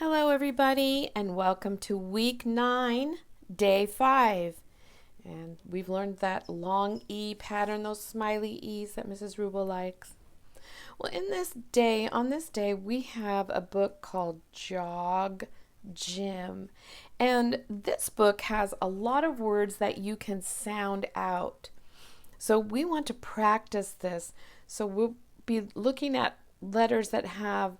Hello, everybody, and welcome to week 9, day 5. And we've learned that long E pattern, those smiley E's that Mrs. Rubel likes. Well, on this day, we have a book called Jog Jim. And this book has a lot of words that you can sound out. So we want to practice this. So we'll be looking at words that have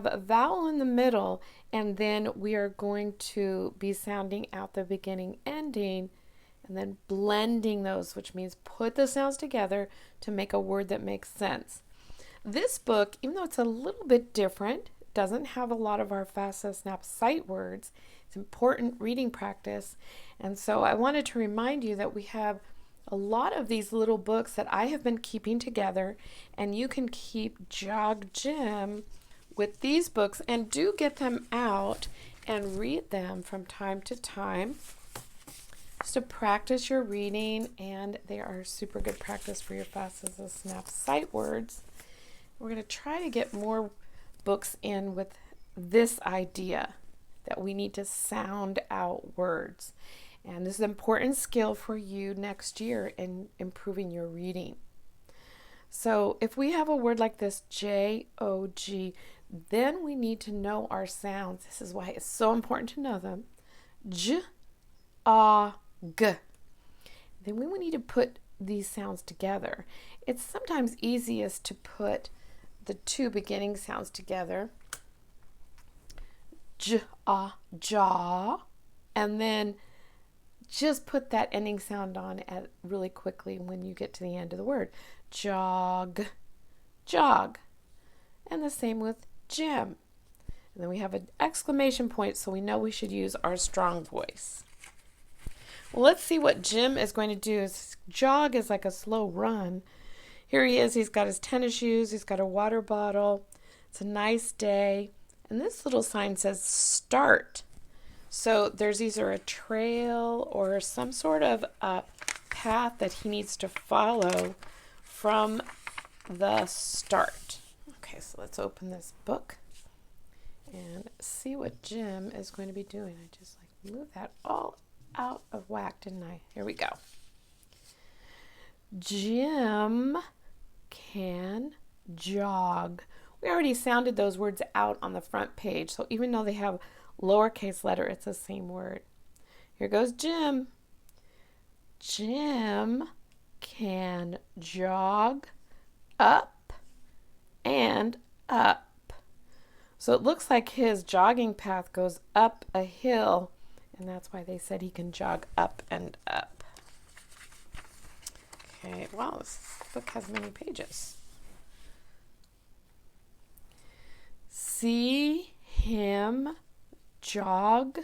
a vowel in the middle, and then we are going to be sounding out the beginning, ending, and then blending those, which means put the sounds together to make a word that makes sense. This book, even though it's a little bit different, doesn't have a lot of our FAFSA SNAP sight words. It's important reading practice, and so I wanted to remind you that we have a lot of these little books that I have been keeping together, and you can keep Jog Jim with these books, and do get them out and read them from time to time just to practice your reading, and they are super good practice for your FAFSA SNAP sight words. We're going to try to get more books in with this idea that we need to sound out words. And this is an important skill for you next year in improving your reading. So if we have a word like this, J-O-G, then we need to know our sounds. This is why it's so important to know them. J, A, G. Then we need to put these sounds together. It's sometimes easiest to put the two beginning sounds together. J, A, jaw. And then just put that ending sound on really quickly when you get to the end of the word. Jog, jog. And the same with Jim. And then we have an exclamation point, so we know we should use our strong voice. Well, let's see what Jim is going to do. Jog is like a slow run. Here he is. He's got his tennis shoes. He's got a water bottle. It's a nice day. And this little sign says start. So there's either a trail or some sort of a path that he needs to follow from the start. Okay, so let's open this book and see what Jim is going to be doing. I just moved that all out of whack, didn't I? Here we go. Jim can jog. We already sounded those words out on the front page, so even though they have lowercase letter, it's the same word. Here goes Jim. Jim can jog up and up. So it looks like his jogging path goes up a hill, and that's why they said he can jog up and up. Okay, wow, this book has many pages. See him jog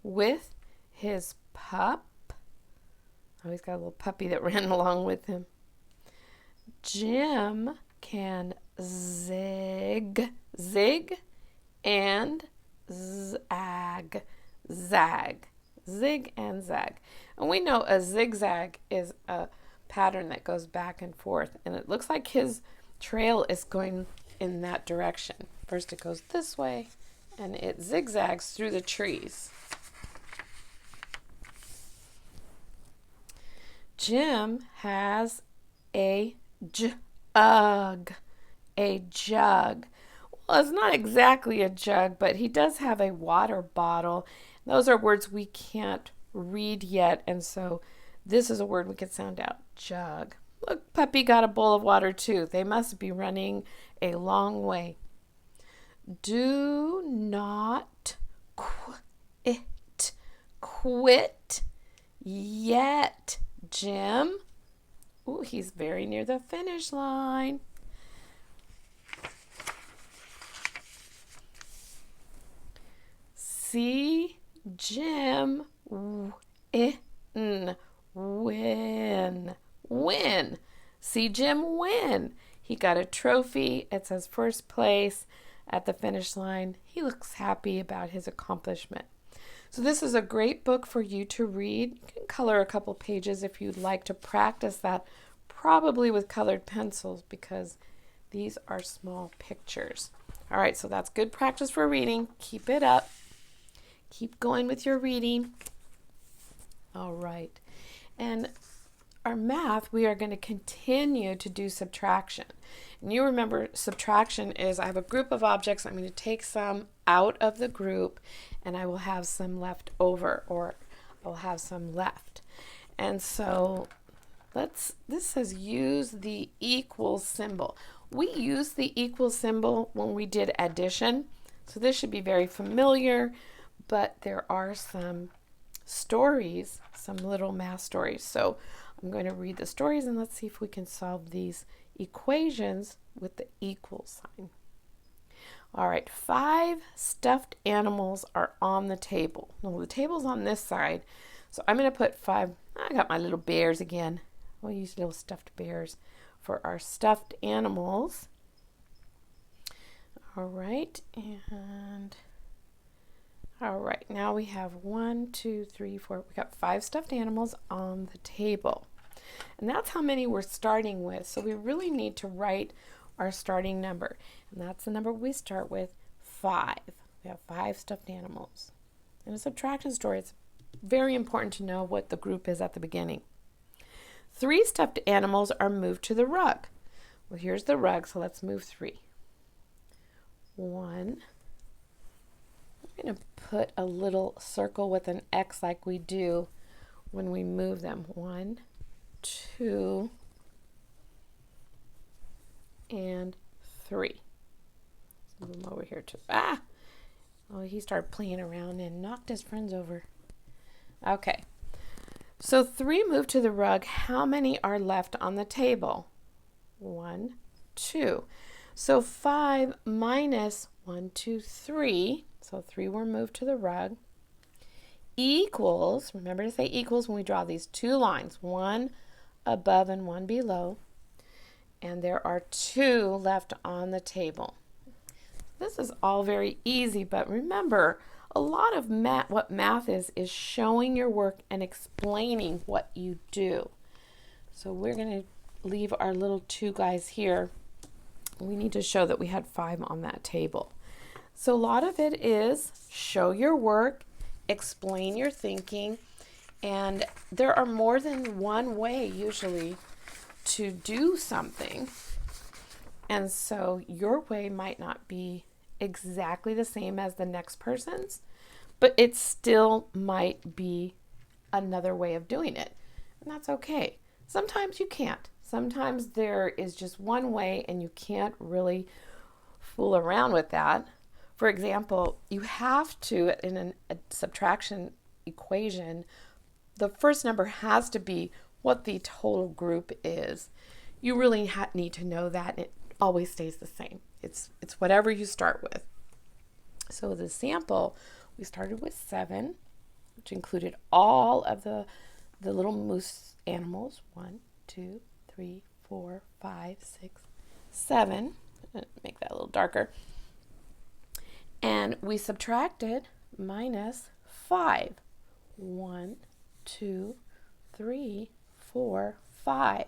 with his pup. Oh, he's got a little puppy that ran along with him. Jim can zig and zag. Zig and zag. And we know a zigzag is a pattern that goes back and forth, and it looks like his trail is going in that direction. First it goes this way, and it zigzags through the trees. Jim has a jug. A jug. Well, it's not exactly a jug, but he does have a water bottle. Those are words we can't read yet, and so this is a word we can sound out. Jug. Look, Puppy got a bowl of water too. They must be running a long way. Do not quit yet, Jim. Ooh, he's very near the finish line. See Jim win. See Jim win. He got a trophy. It says first place at the finish line. He looks happy about his accomplishment. So this is a great book for you to read. You can color a couple pages if you'd like to practice that, probably with colored pencils because these are small pictures. All right, so that's good practice for reading. Keep it up. Keep going with your reading. All right. And our math, we are going to continue to do subtraction. And you remember subtraction is I have a group of objects. I'm going to take some out of the group and I will have some left over, or I'll have some left. And so this says use the equal symbol. We used the equal symbol when we did addition. So this should be very familiar, but there are some stories, some little math stories. So I'm going to read the stories and let's see if we can solve these equations with the equal sign. All right, 5 stuffed animals are on the table. Well, the table's on this side, so I'm going to put 5. I got my little bears again. We'll use little stuffed bears for our stuffed animals. All right, and all right, now we have 1, 2, 3, 4. We got 5 stuffed animals on the table. And that's how many we're starting with. So we really need to write our starting number. And that's the number we start with, 5. We have 5 stuffed animals. In a subtraction story, it's very important to know what the group is at the beginning. 3 stuffed animals are moved to the rug. Well, here's the rug, so let's move 3. 1. I'm going to put a little circle with an X like we do when we move them. 1, 2, and 3. Let's move him over here too. Oh, he started playing around and knocked his friends over. Okay. So 3 moved to the rug. How many are left on the table? 1, 2. So 5 minus 1, 2, 3. So 3 were moved to the rug. Equals, remember to say equals when we draw these 2 lines, one above and one below. And there are 2 left on the table. This is all very easy, but remember, a lot of what math is showing your work and explaining what you do. So we're going to leave our little 2 guys here. We need to show that we had 5 on that table. So a lot of it is show your work, explain your thinking, and there are more than one way usually to do something. And so your way might not be exactly the same as the next person's, but it still might be another way of doing it. And that's okay. Sometimes you can't. Sometimes there is just one way and you can't really fool around with that. For example, you have to, in a subtraction equation, the first number has to be what the total group is. You really need to know that. It always stays the same. It's whatever you start with. So the sample, we started with 7, which included all of the little moose animals. 1, 2, 3, 4, 5, 6, 7. Make that a little darker. And we subtracted minus 5. 1, 2, 3, 4, 5.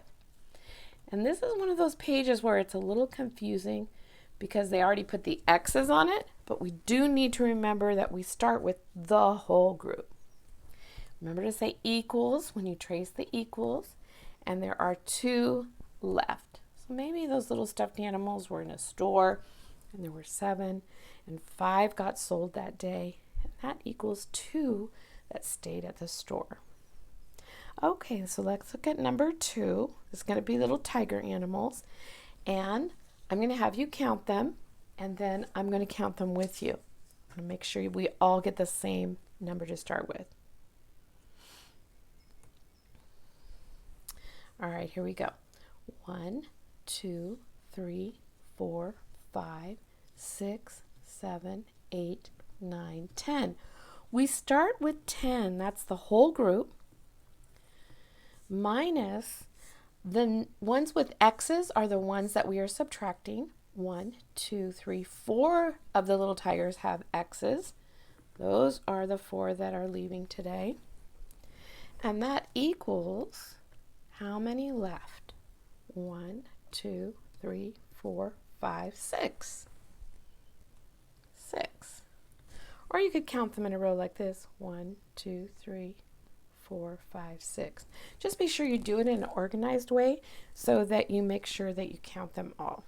And this is one of those pages where it's a little confusing because they already put the X's on it, but we do need to remember that we start with the whole group. Remember to say equals when you trace the equals, and there are 2 left. So maybe those little stuffed animals were in a store, and there were 7, and 5 got sold that day, and that equals 2 that stayed at the store. Okay, so let's look at number 2. It's going to be little tiger animals, and I'm going to have you count them, and then I'm going to count them with you. I'm going to make sure we all get the same number to start with. All right, here we go. 1, 2, 3, 4, 5, 6, 7, 8, 9, 10. We start with 10. That's the whole group. Minus the ones with X's are the ones that we are subtracting. 1, 2, 3, 4 of the little tigers have X's. Those are the 4 that are leaving today. And that equals how many left? 1, 2, 3, 4, 5, 6. Or you could count them in a row like this. 1, 2, 3, 4, 5, 6. Just be sure you do it in an organized way so that you make sure that you count them all.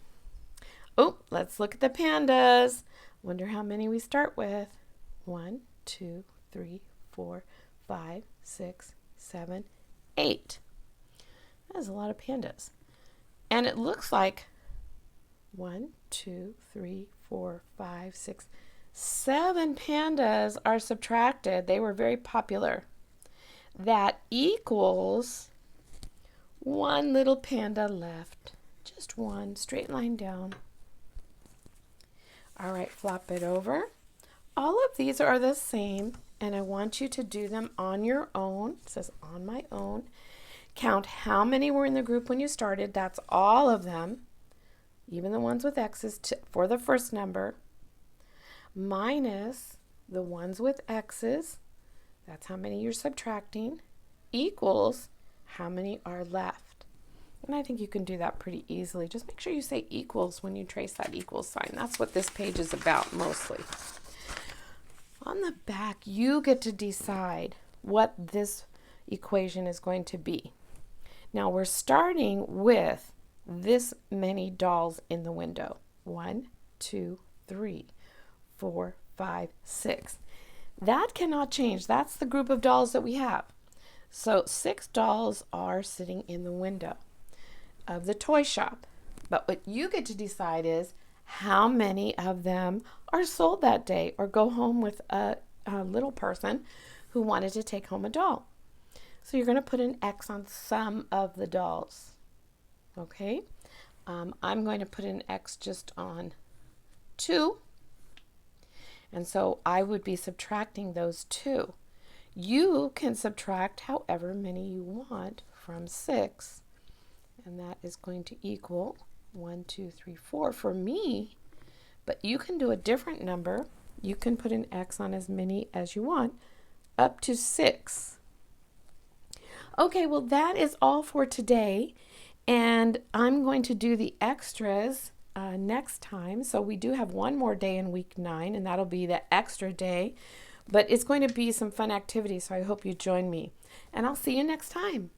Oh, let's look at the pandas. Wonder how many we start with. 1, 2, 3, 4, 5, 6, 7, 8. That's a lot of pandas. And it looks like 1, 2, 3, 4, 5, 6, 7 pandas are subtracted. They were very popular. That equals one little panda left. Just one, straight line down. All right, flop it over. All of these are the same, and I want you to do them on your own. It says on my own. Count how many were in the group when you started. That's all of them, even the ones with X's for the first number, minus the ones with X's. That's how many you're subtracting, equals how many are left. And I think you can do that pretty easily. Just make sure you say equals when you trace that equals sign. That's what this page is about mostly. On the back, you get to decide what this equation is going to be. Now we're starting with this many dolls in the window. 1, 2, 3, 4, 5, 6. That cannot change. That's the group of dolls that we have. So 6 dolls are sitting in the window of the toy shop. But what you get to decide is how many of them are sold that day or go home with a little person who wanted to take home a doll. So you're going to put an X on some of the dolls. Okay? I'm going to put an X just on 2. And so I would be subtracting those 2. You can subtract however many you want from 6. And that is going to equal 1, 2, 3, 4 for me. But you can do a different number. You can put an X on as many as you want, up to 6. Okay, well that is all for today. And I'm going to do the extras next time. So we do have one more day in week 9, and that'll be the extra day. But it's going to be some fun activities, so I hope you join me. And I'll see you next time.